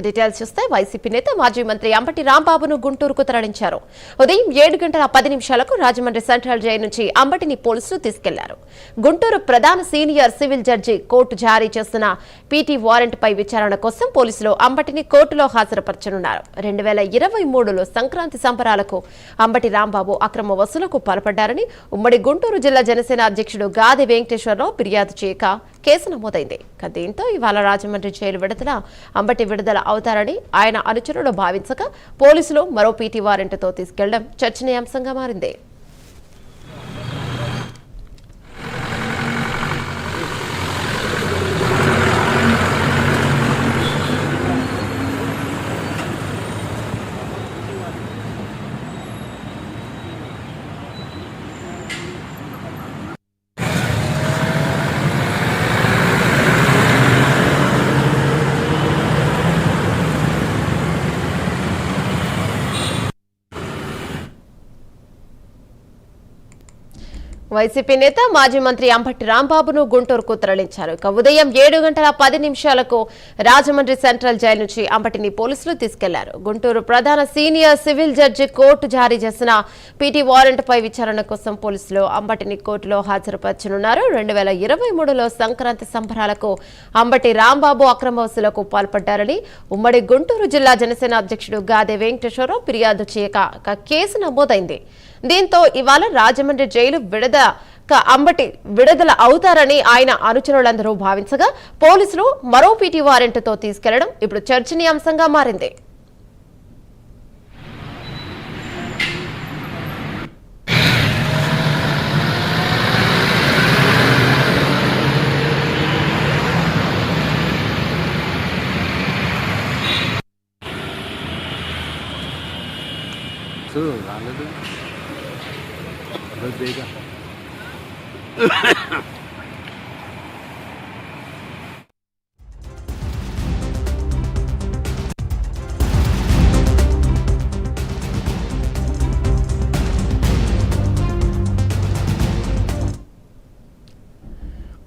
Details చూస్తే YCP నేత మాజీ మంత్రి అంబటి రాంబాబును గుంటూరుకు తరలించారు. ఉదయం 7:10 రాజమండ్రి సెంట్రల్ జైలు నుంచి అంబటిని పోలీసులు తీసుకెళ్లారు. గుంటూరు ప్రధాన సీనియర్ సివిల్ జడ్జి కోర్టు జారీ చేస్తున్న పీటీ వారెంట్ పై విచారణ కోసం పోలీసులు అంబటిని కోర్టులో హాజరుపరచనున్నారు. 2023లో సంక్రాంతి సంబరాలకు అంబటి రాంబాబు అక్రమ వసూలుకు పాల్పడ్డారని ఉమ్మడి గుంటూరు జిల్లా జనసేన అధ్యక్షుడు గాది వెంకటేశ్వరరావు ఫిర్యాదు చేయగా కేసు నమోదైంది. దీంతో ఇవాళ రాజమండ్రి జైలు విడుదల అంబటి విడుదల అవుతారని ఆయన అనుచరులు భావించగా పోలీసులు మరో పీటీ వారెంట్తో తీసుకెళ్లడం చర్చనీయాంశంగా మారింది. వైసీపీ నేత మాజీ మంత్రి అంబటి రాంబాబును గుంటూరుకు తరలించారు. ఉదయం 7:10 రాజమండ్రి సెంట్రల్ జైలు నుంచి అంబటిని పోలీసులు తీసుకెళ్లారు. గుంటూరు ప్రధాన సీనియర్ సివిల్ జడ్జి కోర్టు జారీ చేసిన పీటీ వారెంట్ పై విచారణ కోసం పోలీసులు అంబటిని కోర్టులో హాజరుపరచనున్నారు. 2023లో సంక్రాంతి సంబరాలకు అంబటి రాంబాబు అక్రమ వసూలుకు పాల్పడ్డారని ఉమ్మడి గుంటూరు జిల్లా జనసేన అధ్యక్షుడు గాదే వెంకటేశ్వరరావు ఫిర్యాదు చేయగా కేసు నమోదైంది. దీంతో ఇవాళ రాజమండ్రి జైలు అంబటి విడుదల అవుతారని ఆయన అనుచరులందరూ భావించగా పోలీసులు మరో పీటీ వారెంట్తో తీసుకెళ్లడం ఇప్పుడు చర్చనీయాంశంగా మారింది.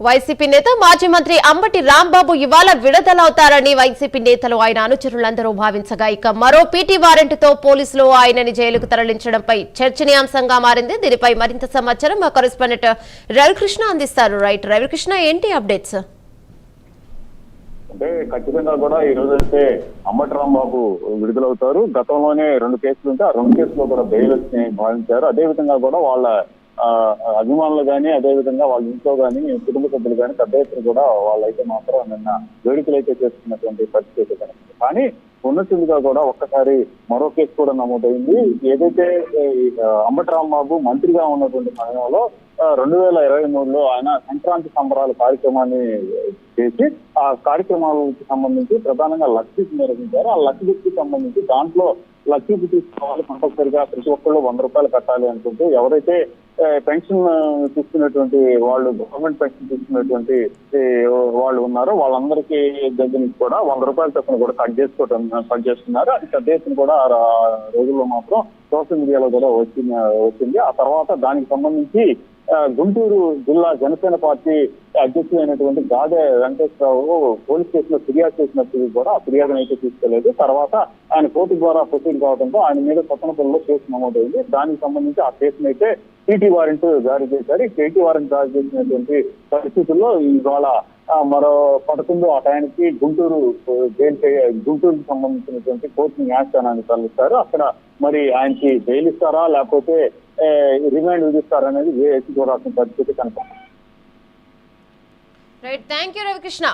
వైసీపీ నేత మాజీ మంత్రి అంబటి రాంబాబు ఇవాళ విడుదలవుతారని వైసీపీ నేతలు ఆయన అనుచరులందరూ భావించగా మరో పీటీ వారెంట్తో పోలీసులు ఆయనని జైలుకు తరలించడంపై చర్చనీయాంశంగా మారింది. దీనిపై మరింత సమాచారం మా కరెస్పాండెంట్ రవికృష్ణ అందిస్తారు. రైట్ రవికృష్ణ, ఏంటి అప్డేట్స్? అంటే ఖచ్చితంగా కూడా ఈ రోజు అయితే అంబటి రాంబాబు విడుదలవుతారు. గతంలోనే 2 కేసులు ఉంటే ఆ 2 కేసులో కూడా బెయిల్ వచ్చి భావించారు. అదేవిధంగా కూడా వాళ్ళ అభిమానులు కానీ అదేవిధంగా వాళ్ళ ఇంట్లో కానీ కుటుంబ సభ్యులు కానీ పెద్ద ఎత్తున కూడా వాళ్ళైతే మాత్రం నిన్న వేడుకలు అయితే చేసుకున్నటువంటి పరిస్థితి కనిపిస్తుంది. కానీ ఉన్నతుందిగా కూడా ఒక్కసారి మరో కేసు కూడా నమోదైంది. ఏదైతే అంబటి రాంబాబు మంత్రిగా ఉన్నటువంటి సమయంలో 2023లో ఆయన సంక్రాంతి సంబరాల కార్యక్రమాన్ని చేసి ఆ కార్యక్రమాలకు సంబంధించి ప్రధానంగా లక్షీకి నిర్వహించారు. ఆ లక్షీకి సంబంధించి దాంట్లో లక్షీకి తీసుకోవాలి కంపల్సరిగా ప్రతి ఒక్కళ్ళు 100 రూపాయలు కట్టాలి అనుకుంటూ ఎవరైతే పెన్షన్ తీసుకున్నటువంటి వాళ్ళు గవర్నమెంట్ పెన్షన్ తీసుకున్నటువంటి వాళ్ళు ఉన్నారో వాళ్ళందరికీ దగ్గర నుంచి కూడా 100 రూపాయల చొప్పున కూడా కట్ చేసుకున్నారు. అది పెద్ద ఎత్తున కూడా ఆ రోజుల్లో మాత్రం సోషల్ మీడియాలో కూడా వచ్చింది. ఆ తర్వాత దానికి సంబంధించి గుంటూరు జిల్లా జనసేన పార్టీ అధ్యక్షుడైనటువంటి గాదే వెంకటేశ్వరరావు పోలీస్ స్టేషన్ లో ఫిర్యాదు చేసినప్పుడు కూడా ఆ ఫిర్యాదును అయితే తీసుకెళ్లేదు. తర్వాత ఆయన కోర్టు ద్వారా ప్రొసీడ్ కావడంతో ఆయన మీద కొత్తనపల్లిలో కేసు నమోదైంది. దానికి సంబంధించి ఆ కేసును అయితే పీటీ వారెంట్ జారీ చేశారు. ఈ పీటీ వారెంట్ జారీ చేసినటువంటి పరిస్థితుల్లో ఇవాళ మరో 11 ఆ టైంకి గుంటూరుకు సంబంధించినటువంటి కోర్టు న్యాయస్థానాన్ని తరలిస్తారు. అక్కడ మరి ఆయనకి బెయిల్ ఇస్తారా లేకపోతే రిమాండ్ విధిస్తారనేది వేసి చూడాల్సిన పరిస్థితి కనపడుతుంది. Right, thank you Ravikrishna.